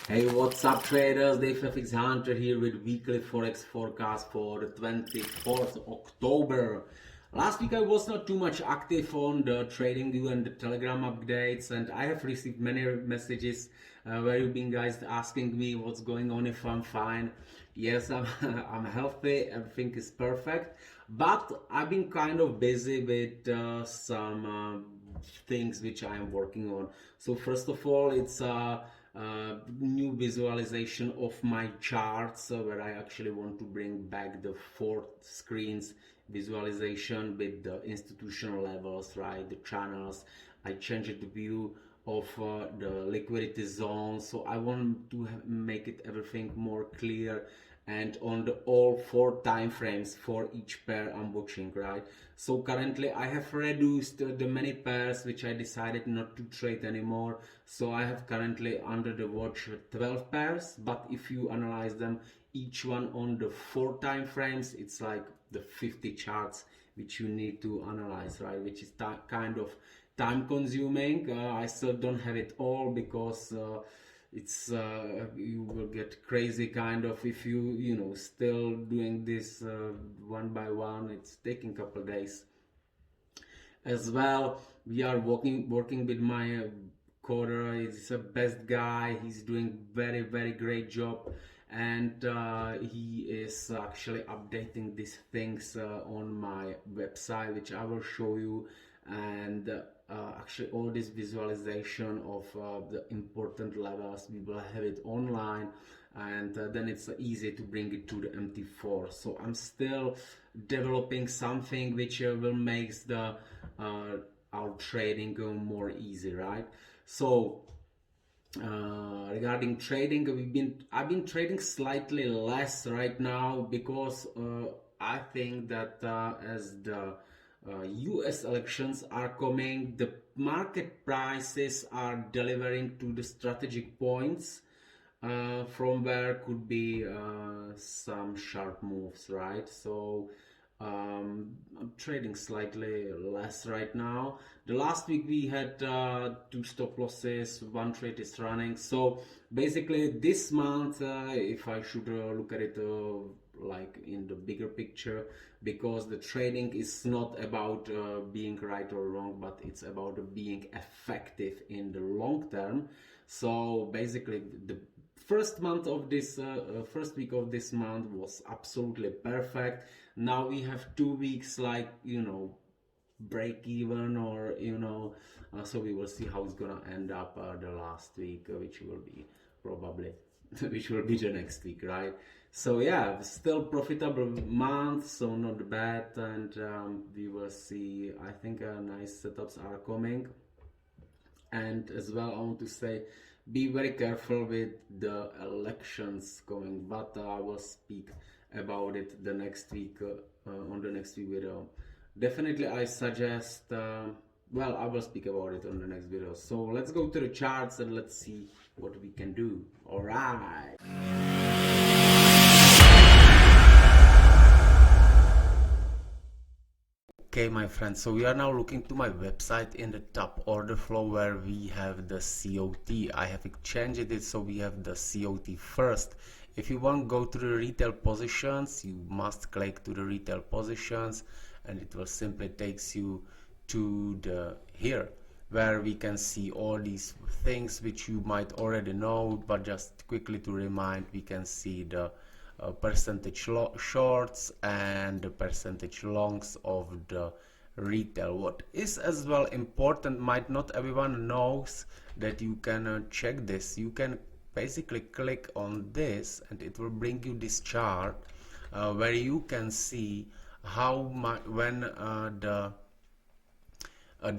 Hey, what's up, traders? Dave FX Hunter here with weekly Forex forecast for the 24th October. Last week I was not too much active on the trading view and the Telegram updates, and I have received many messages where you've been guys asking me what's going on, if I'm fine. Yes, I'm, I'm healthy, everything is perfect, but I've been kind of busy with some things which I am working on. So first of all, it's new visualization of my charts where I actually want to bring back the 4 screens visualization with the institutional levels, right? The channels. I changed the view of the liquidity zone, so I want to make it everything more clear and on the all 4 time frames for each pair I'm watching, right? So currently I have reduced the many pairs which I decided not to trade anymore. So I have currently under the watch 12 pairs, but if you analyze them each one on the 4 time frames, it's like the 50 charts which you need to analyze, right? Which is kind of time consuming. I still don't have it all because it's you will get crazy kind of if you know still doing this one by one. It's taking a couple days as well. We are working with my coder. He's a best guy. He's doing very great job, and he is actually updating these things on my website, which I will show you. And actually all this visualization of the important levels, we will have it online, and then it's easy to bring it to the MT4. So I'm still developing something which will makes the our trading go more easy, right? So regarding trading, I've been trading slightly less right now because I think that as the US elections are coming, the market prices are delivering to the strategic points from where could be some sharp moves, right? So I'm trading slightly less right now. The last week we had 2 stop losses, 1 trade is running. So basically this month, if I should look at it like in the bigger picture, because the trading is not about being right or wrong, but it's about being effective in the long term. So basically the first week of this month was absolutely perfect. Now we have 2 weeks like break even, or so we will see how it's gonna end up the last week, which will be probably which will be the next week, right? So yeah, still profitable month, so not bad. And we will see. I think nice setups are coming. And as well, I want to say, be very careful with the elections coming, but I will speak about it the next week on the next week video. Definitely I suggest, well, I will speak about it on the next video. So let's go to the charts and let's see what we can do. All right. Okay, my friends, so we are now looking to my website in the top order flow where we have the COT. I have changed it so we have the COT first. If you want to go to the retail positions, you must click to the retail positions, and it will simply takes you to the here where we can see all these things which you might already know, but just quickly to remind, we can see the percentage shorts and the percentage longs of the retail. What is as well important, might not everyone knows, that you can check this. You can basically click on this and it will bring you this chart where you can see how much when the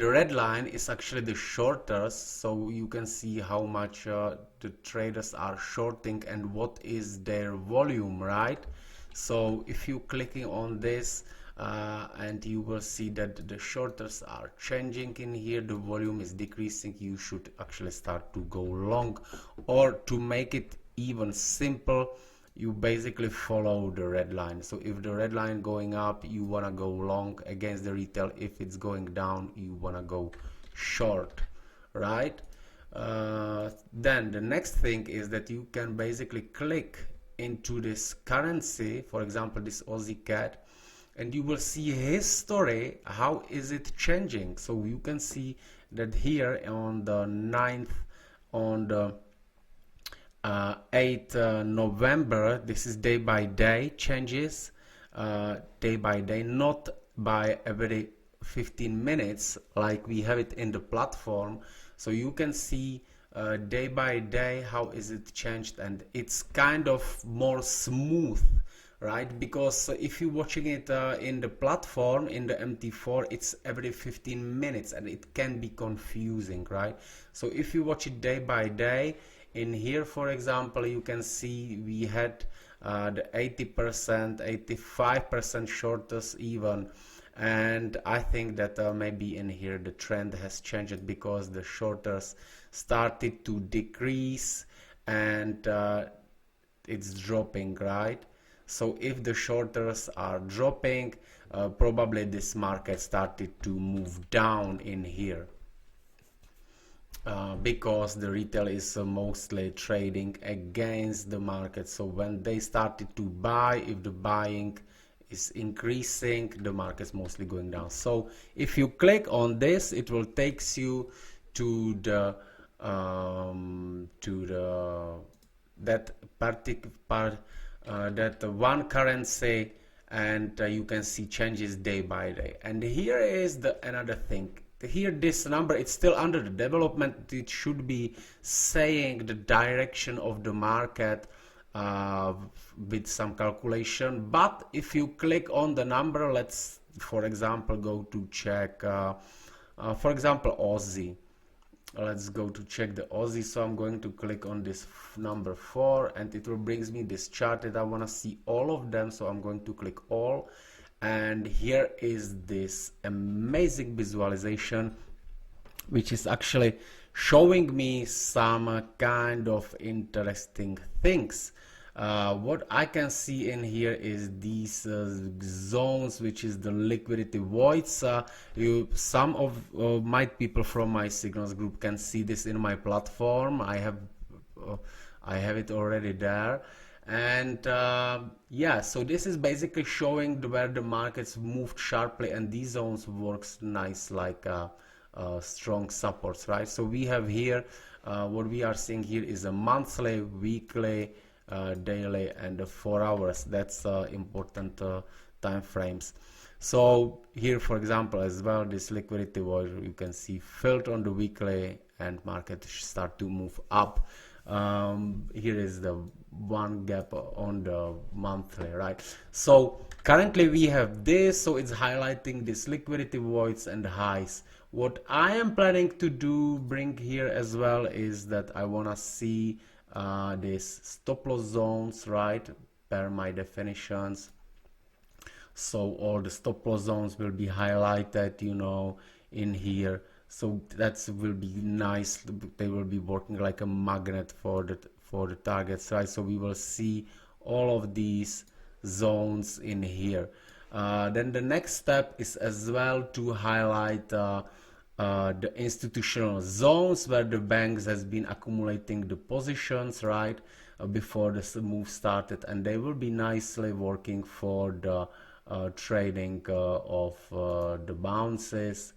red line is actually the shorters, so you can see how much the traders are shorting and what is their volume, right? So if you clicking on this and you will see that the shorters are changing in here, the volume is decreasing, you should actually start to go long. Or to make it even simple, you basically follow the red line. So if the red line going up, you want to go long against the retail. If it's going down, you want to go short, right? Then the next thing is that you can basically click into this currency, for example this Aussie cat, and you will see history, how is it changing. So you can see that here on the 9th, on the 8th November, this is day by day changes, day by day, not by every 15 minutes like we have it in the platform. So you can see day by day how is it changed, and it's kind of more smooth, right? Because if you're watching it in the platform, in the MT4, it's every 15 minutes and it can be confusing, right? So if you watch it day by day, in here for example you can see we had the 80%, 85% shortest even, and I think that maybe in here the trend has changed because the shorters started to decrease and it's dropping, right? So if the shorters are dropping, probably this market started to move down in here. Because the retail is mostly trading against the market. So when they started to buy, if the buying is increasing, the market's mostly going down. So if you click on this, it will takes you to the that particular that one currency, and you can see changes day by day. And here is the another thing. Here this number, it's still under the development. It should be saying the direction of the market with some calculation. But if you click on the number, let's for example go to check for example Aussie. Let's go to check the Aussie. So I'm going to click on this number 4 and it will brings me this chart that I want to see all of them. So I'm going to click all, and here is this amazing visualization which is actually showing me some kind of interesting things. What I can see in here is these zones, which is the liquidity voids. Some of my people from my signals group can see this in my platform. I have it already there. And yeah, so this is basically showing where the markets moved sharply, and these zones works nice like strong supports, right? So we have here what we are seeing here is a monthly, weekly, daily, and 4 hours. That's important time frames. So here for example as well, this liquidity void you can see filled on the weekly, and market start to move up. Here is the one gap on the monthly, right? So currently we have this, so it's highlighting this liquidity voids and highs. What I am planning to do, bring here as well, is that I want to see these stop loss zones, right, per my definitions. So all the stop loss zones will be highlighted, you know, in here. So that will be nice. They will be working like a magnet for the targets, right? So we will see all of these zones in here. Then the next step is as well to highlight the institutional zones where the banks has been accumulating the positions, right, before this move started, and they will be nicely working for the trading of the bounces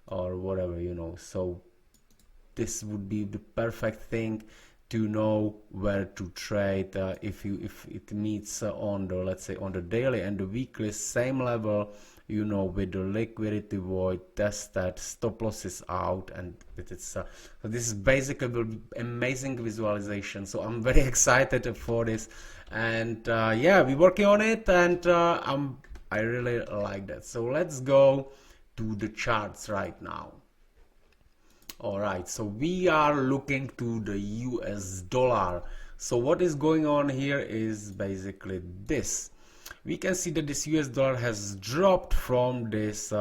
or whatever, you know. So this would be the perfect thing to know where to trade if it meets on the, let's say, on the daily and the weekly same level, you know, with the liquidity void, test that, stop losses out, and it's so this is basically will be amazing visualization. So I'm very excited for this, and yeah, we're working on it, and I really like that. So let's go to the charts right now. All right, so we are looking to the US dollar. So what is going on here is basically this. We can see that this US dollar has dropped from this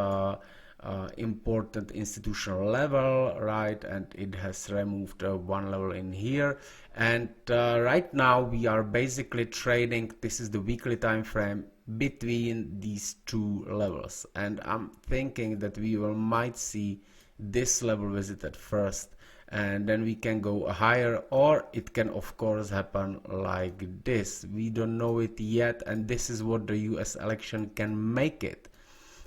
important institutional level, right, and it has removed one level in here, and right now we are basically trading, this is the weekly time frame, between these two levels, and I'm thinking that we might see this level visited first, and then we can go higher, or it can of course happen like this. We don't know it yet, and this is what the US election can make it.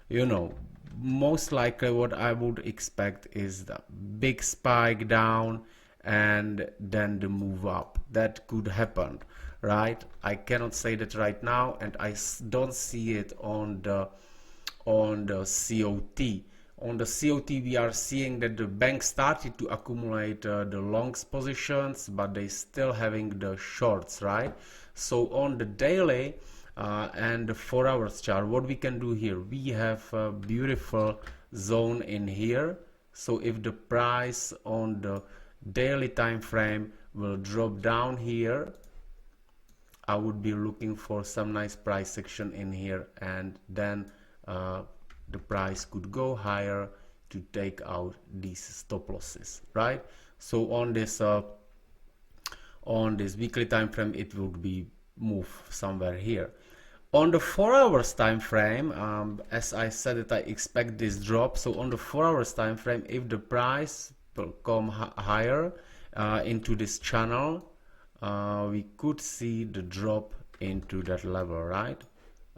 You know, most likely what I would expect is the big spike down and then the move up. That could happen, right? I cannot say that right now, and I don't see it on the COT. On the COT, we are seeing that the bank started to accumulate the longs positions, but they still having the shorts, right? So on the daily and the 4 hours chart, what we can do here, we have a beautiful zone in here. So if the price on the daily time frame will drop down here, I would be looking for some nice price section in here, and then the price could go higher to take out these stop losses, right? So on this weekly time frame, it would be move somewhere here. On the 4 hours time frame, as I said that I expect this drop, so on the 4 hours time frame, if the price will come higher into this channel, we could see the drop into that level, right?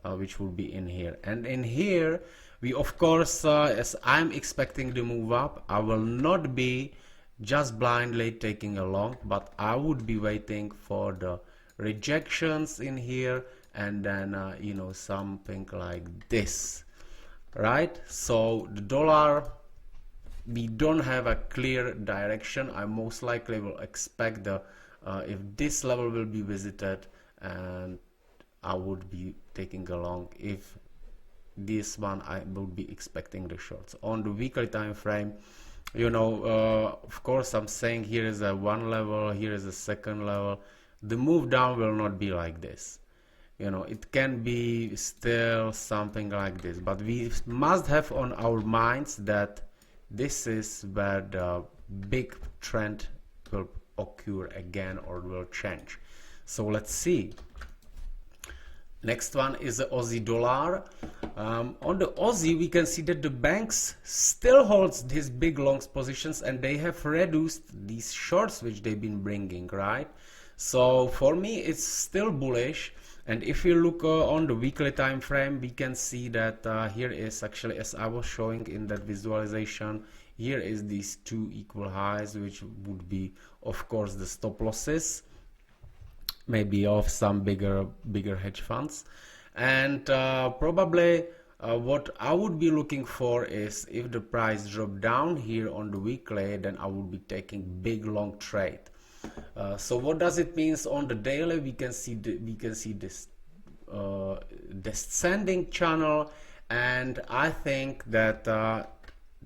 Which will be in here, and in here we of course, as I'm expecting the move up, I will not be just blindly taking a long, but I would be waiting for the rejections in here, and then you know, something like this, right? So the dollar, we don't have a clear direction. I most likely will expect the if this level will be visited, and I would be taking a long. If this one, I would be expecting the shorts. On the weekly time frame, you know, of course I'm saying here is a one level, here is a second level. The move down will not be like this. You know, it can be still something like this, but we must have on our minds that this is where the big trend will occur again, or will change. So let's see. Next one is the Aussie dollar. On the Aussie, we can see that the banks still holds these big longs positions, and they have reduced these shorts which they've been bringing, right? So for me, it's still bullish. And if you look on the weekly time frame, we can see that here is actually, as I was showing in that visualization, here is these two equal highs, which would be, of course, the stop losses, maybe of some bigger hedge funds. And probably what I would be looking for is, if the price drop down here on the weekly, then I would be taking big long trade. So what does it mean on the daily? We can see this descending channel, and I think that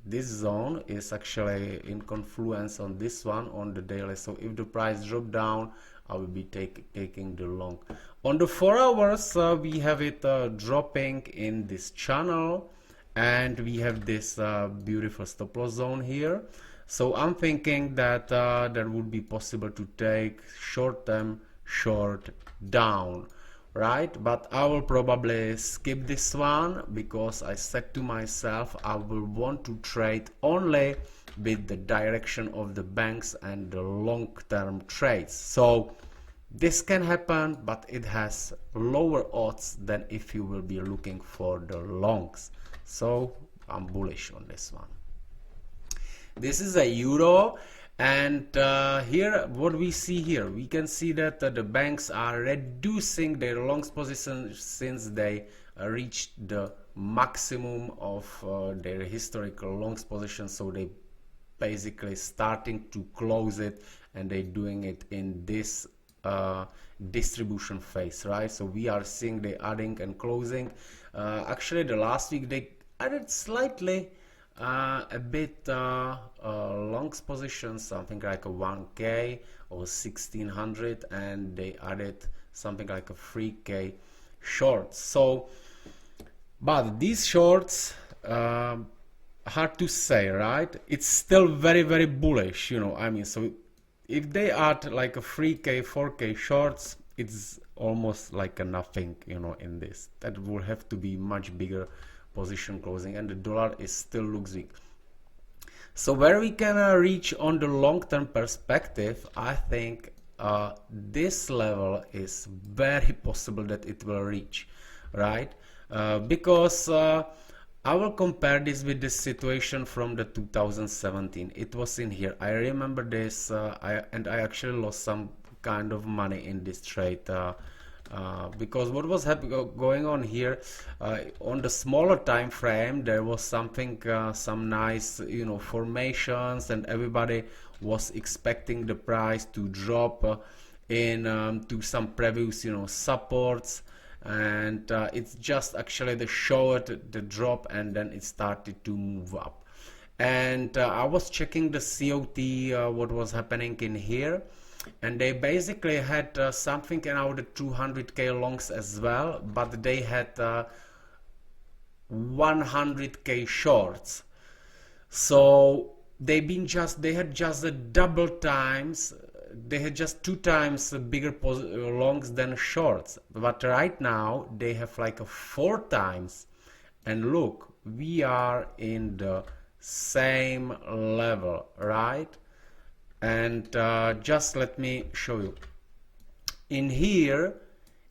this zone is actually in confluence on this one on the daily. So if the price drop down, I will be taking the long. On the 4 hours, we have it dropping in this channel, and we have this beautiful stop loss zone here. So I'm thinking that that would be possible to take short-term short down, right? But I will probably skip this one, because I said to myself I will want to trade only with the direction of the banks and the long-term trades. So this can happen, but it has lower odds than if you will be looking for the longs. So I'm bullish on this one. This is a euro, and here what we see here, we can see that the banks are reducing their longs position since they reached the maximum of their historical longs position. So they basically starting to close it, and they're doing it in this distribution phase, right? So we are seeing they adding and closing. Actually the last week they added slightly a bit longs position, something like a 1k or 1600, and they added something like a 3k shorts. So but these shorts, hard to say, right? It's still very bullish, you know. I mean, so if they add like a 3k 4k shorts, it's almost like a nothing, you know, in this. That will have to be much bigger position closing, and the dollar is still looks weak. So where we can reach on the long-term perspective, I think this level is very possible that it will reach, right? Because I will compare this with the situation from the 2017. It was in here. I remember this, and I actually lost some kind of money in this trade. Because what was going on here on the smaller time frame, there was something, some nice, formations, and everybody was expecting the price to drop in to some previous, supports, and it's just actually the short, the drop, and then it started to move up. And I was checking the COT, what was happening in here, and they basically had something around the 200k longs as well, but they had 100k shorts. So they had just a double times, they had just 2 times bigger longs than shorts, but right now they have like a 4 times. And look, we are in the same level, right? And just let me show you. In here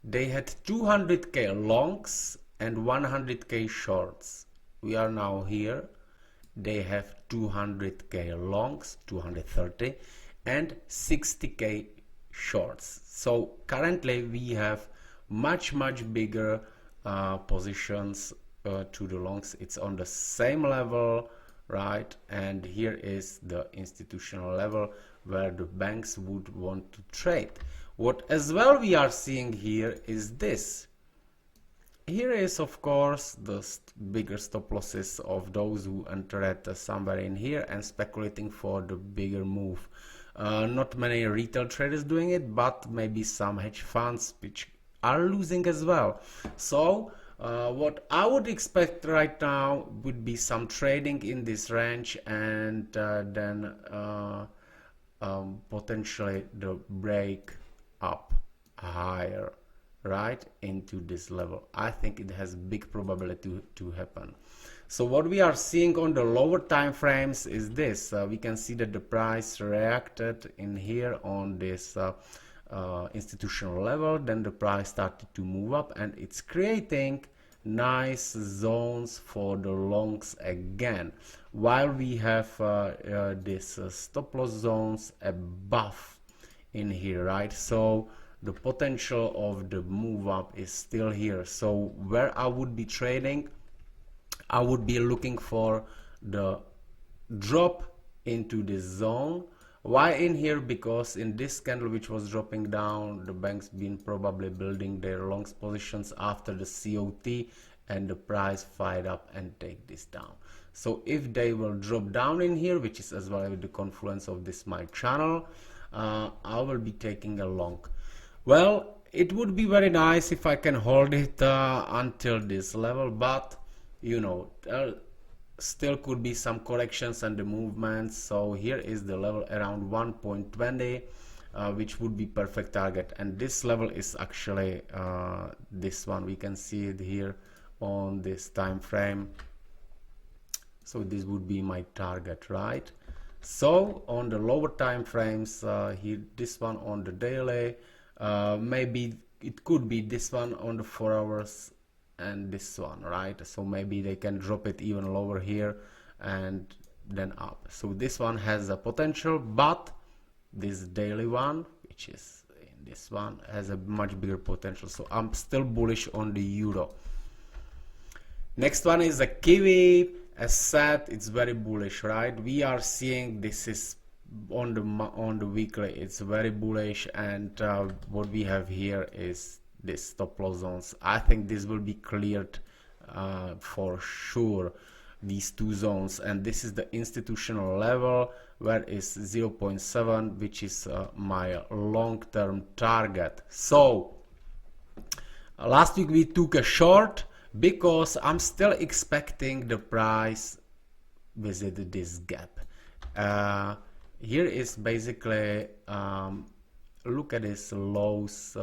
they had 200k longs and 100k shorts. We are now here, they have 200k longs, 230, and 60k shorts. So currently we have much bigger positions to the longs. It's on the same level, right? And here is the institutional level where the banks would want to trade. What as well we are seeing here is this. Here is of course the bigger stop losses of those who entered somewhere in here and speculating for the bigger move. Not many retail traders doing it, but maybe some hedge funds which are losing as well. So what I would expect right now would be some trading in this range, and then potentially the break up higher, right, into this level. I think it has big probability to happen. So what we are seeing on the lower time frames is this. We can see that the price reacted in here on this institutional level, then the price started to move up, and it's creating nice zones for the longs again, while we have this stop loss zones above in here, right? So the potential of the move up is still here. So where I would be trading, I would be looking for the drop into this zone. Why in here? Because in this candle which was dropping down, the banks been probably building their longs positions after the COT, and the price fired up and take this down. So if they will drop down in here, which is as well with the confluence of this my channel, I will be taking a long. Well, it would be very nice if I can hold it until this level, but still could be some corrections and the movements. So here is the level around 1.20, which would be perfect target, and this level is actually this one. We can see it here on this time frame. So this would be my target, right? So on the lower time frames, here this one on the daily, maybe it could be this one on the 4 hours and this one, right? So maybe they can drop it even lower here and then up. So this one has a potential, but this daily one, which is in this one, has a much bigger potential. So I'm still bullish on the euro. Next one is a Kiwi. As said, it's very bullish, right? We are seeing this is on the weekly, it's very bullish, and what we have here is this stop loss zones. I think this will be cleared for sure, these two zones, and this is the institutional level where is 0.7, which is my long-term target. So last week we took a short because I'm still expecting the price visit this gap. Here is basically look at this lows,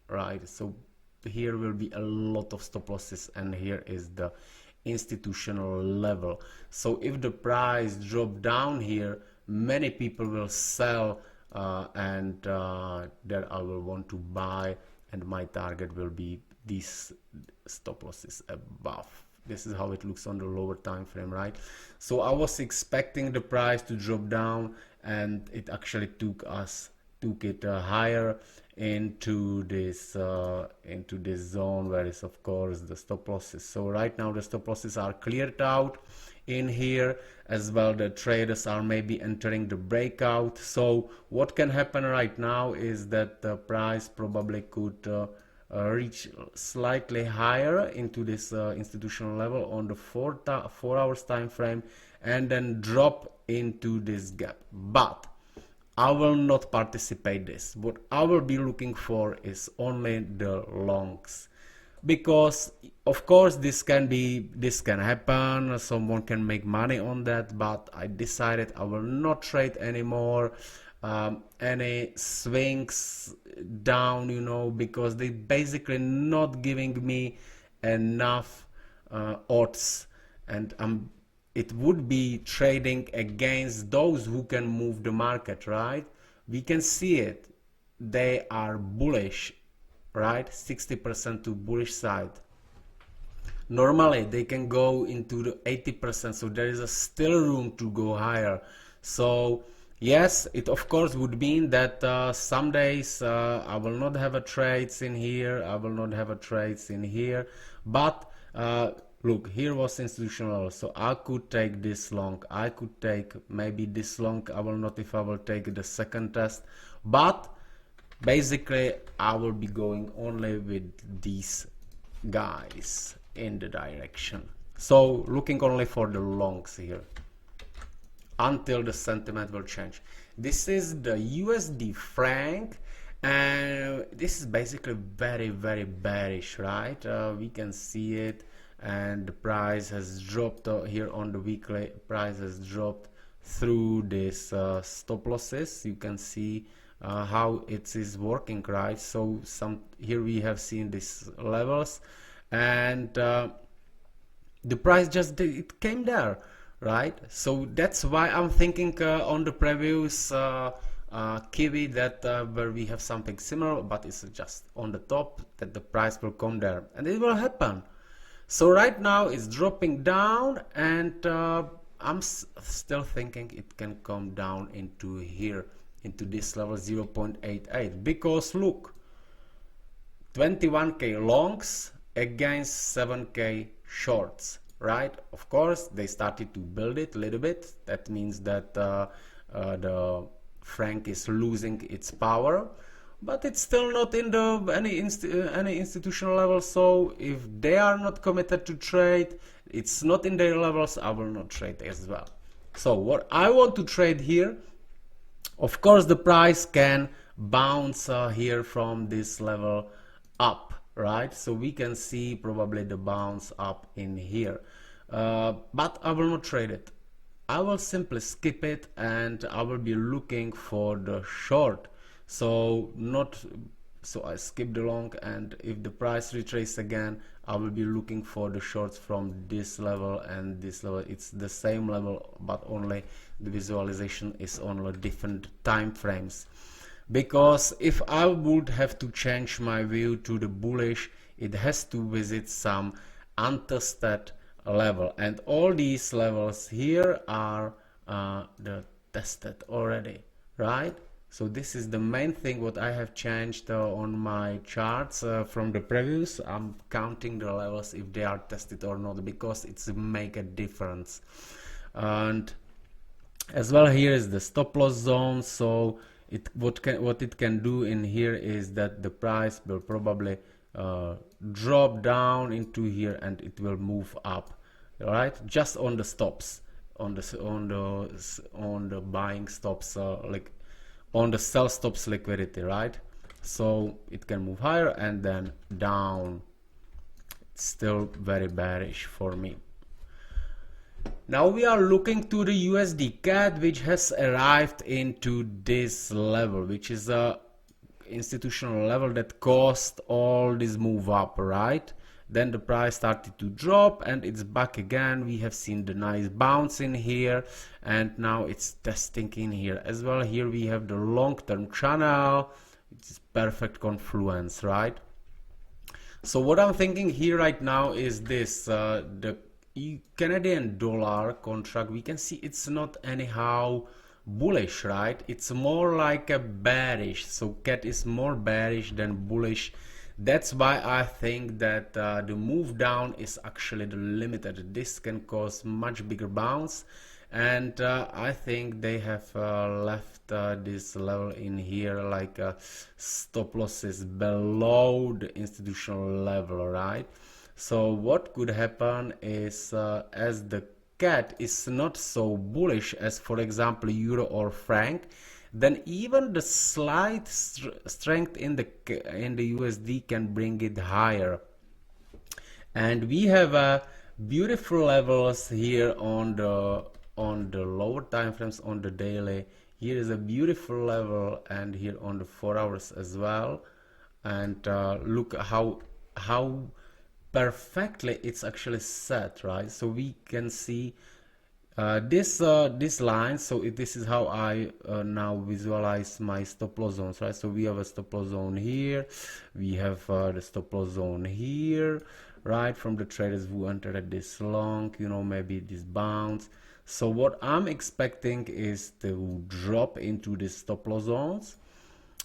right? So here will be a lot of stop losses, and here is the institutional level. So if the price drop down here, many people will sell, and then I will want to buy, and my target will be these stop losses above. This is how it looks on the lower time frame, right? So I was expecting the price to drop down, and it actually took it higher into this zone where is of course the stop losses. So right now the stop losses are cleared out in here as well. The traders are maybe entering the breakout. So what can happen right now is that the price probably could reach slightly higher into this institutional level on the 4 hours time frame, and then drop into this gap. But I will not participate this. What I will be looking for is only the longs, because of course this can happen, someone can make money on that, but I decided I will not trade anymore any swings down, you know, because they basically not giving me enough odds, and it would be trading against those who can move the market, right? We can see it, they are bullish, right? 60% to bullish side. Normally they can go into the 80%, so there is still room to go higher. So yes, it of course would mean that some days I will not have a trades in here, I will not have a trades in here, but look, here was institutional, so I could take this long, I could take maybe this long, I will not if I will take the second test, but basically I will be going only with these guys in the direction. So looking only for the longs here until the sentiment will change. This is the USD franc, and this is basically very bearish, right? We can see it, and the price has dropped here on the weekly. Price has dropped through this stop losses. You can see how it is working, right? So here we have seen these levels, and the price just it came there, right? So that's why I'm thinking on the previous Kiwi that where we have something similar, but it's just on the top, that the price will come there, and it will happen. So right now it's dropping down, and I'm still thinking it can come down into here, into this level 0.88, because look, 21k longs against 7k shorts, right? Of course they started to build it a little bit. That means that the franc is losing its power, but it's still not in the any institutional level. So if they are not committed to trade, it's not in their levels, I will not trade as well. So what I want to trade here, of course the price can bounce here from this level up, right? So we can see probably the bounce up in here, but I will not trade it. I will simply skip it, and I will be looking for the short. So I skip the long, and if the price retraces again, I will be looking for the shorts from this level and this level. It's the same level, but only the visualization is on different time frames. Because if I would have to change my view to the bullish, it has to visit some untested level, and all these levels here are the tested already, right? So this is the main thing what I have changed on my charts from the previous. I'm counting the levels if they are tested or not, because it's make a difference. And as well, here is the stop loss zone. So what it can do in here is that the price will probably drop down into here, and it will move up, right? Just on the stops, on the buying stops, like on the sell stops liquidity, right? So it can move higher and then down. It's still very bearish for me. Now we are looking to the USD CAD, which has arrived into this level, which is a institutional level that caused all this move up, right? then the price started to drop and it's back again. We have seen the nice bounce in here, and now it's testing in here as well. Here we have the long-term channel, which is perfect confluence, right? So what I'm thinking here right now is this, the Canadian dollar contract, we can see it's not anyhow bullish, right? It's more like a bearish. So CAT is more bearish than bullish. That's why I think that the move down is actually the limited. This can cause much bigger bounce, and I think they have left this level in here like stop losses below the institutional level, right? So what could happen is as the CAT is not so bullish as, for example, euro or franc, then even the slight strength in the USD can bring it higher. And we have beautiful levels here on the lower time frames, on the daily. Here is a beautiful level, and here on the 4 hours as well. And look how perfectly it's actually set, right? So we can see this line. So this is how I now visualize my stop loss zones, right? So we have a stop loss zone here, we have the stop loss zone here, right, from the traders who entered at this long, you know, maybe this bounce. So what I'm expecting is to drop into the stop loss zones,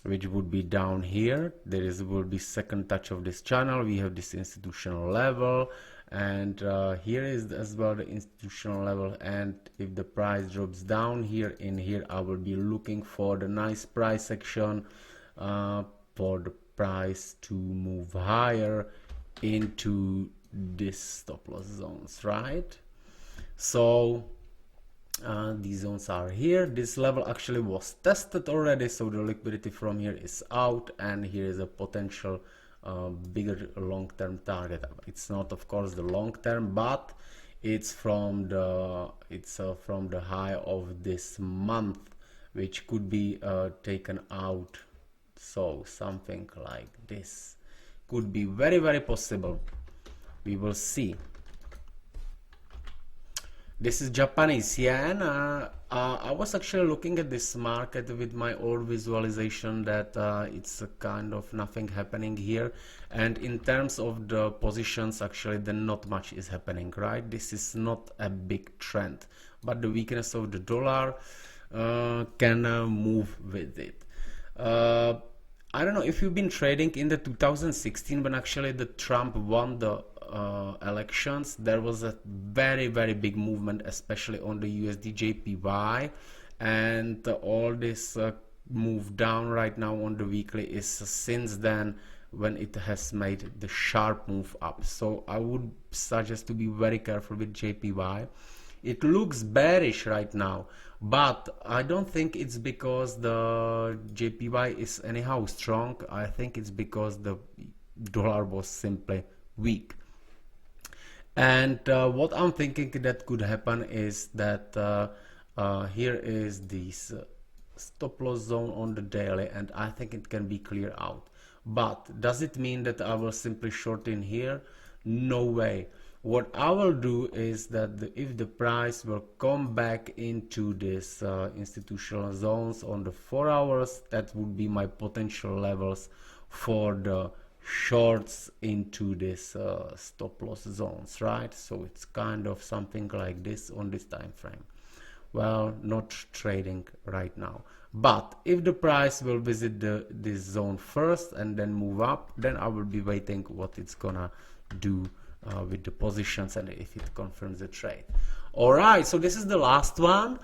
which would be down here. Will be second touch of this channel. We have this institutional level, and here is as well the institutional level. And if the price drops down here, in here I will be looking for the nice price action for the price to move higher into this stop loss zones, right? So these zones are here. This level actually was tested already, so the liquidity from here is out, and here is a potential bigger long-term target. It's not, of course, the long-term, but it's from the high of this month, which could be taken out. So something like this could be very, very possible. We will see. This is Japanese yen. I was actually looking at this market with my old visualization that it's a kind of nothing happening here, and in terms of the positions, actually then not much is happening, right? This is not a big trend, but the weakness of the dollar can move with it. I don't know if you've been trading in the 2016 when actually the Trump won the elections. There was a very, very big movement, especially on the USD JPY, and all this move down right now on the weekly is since then when it has made the sharp move up. So I would suggest to be very careful with JPY. It looks bearish right now, but I don't think it's because the JPY is anyhow strong. I think it's because the dollar was simply weak. And what I'm thinking that could happen is that here is this stop loss zone on the daily, and I think it can be cleared out. But does it mean that I will simply short in here? No way. What I will do is that if the price will come back into this institutional zones on the 4 hours, that would be my potential levels for the shorts into this stop loss zones, right? So it's kind of something like this on this time frame. Well, not trading right now, but if the price will visit this zone first and then move up, then I will be waiting what it's gonna do with the positions and if it confirms the trade. All right, so this is the last one.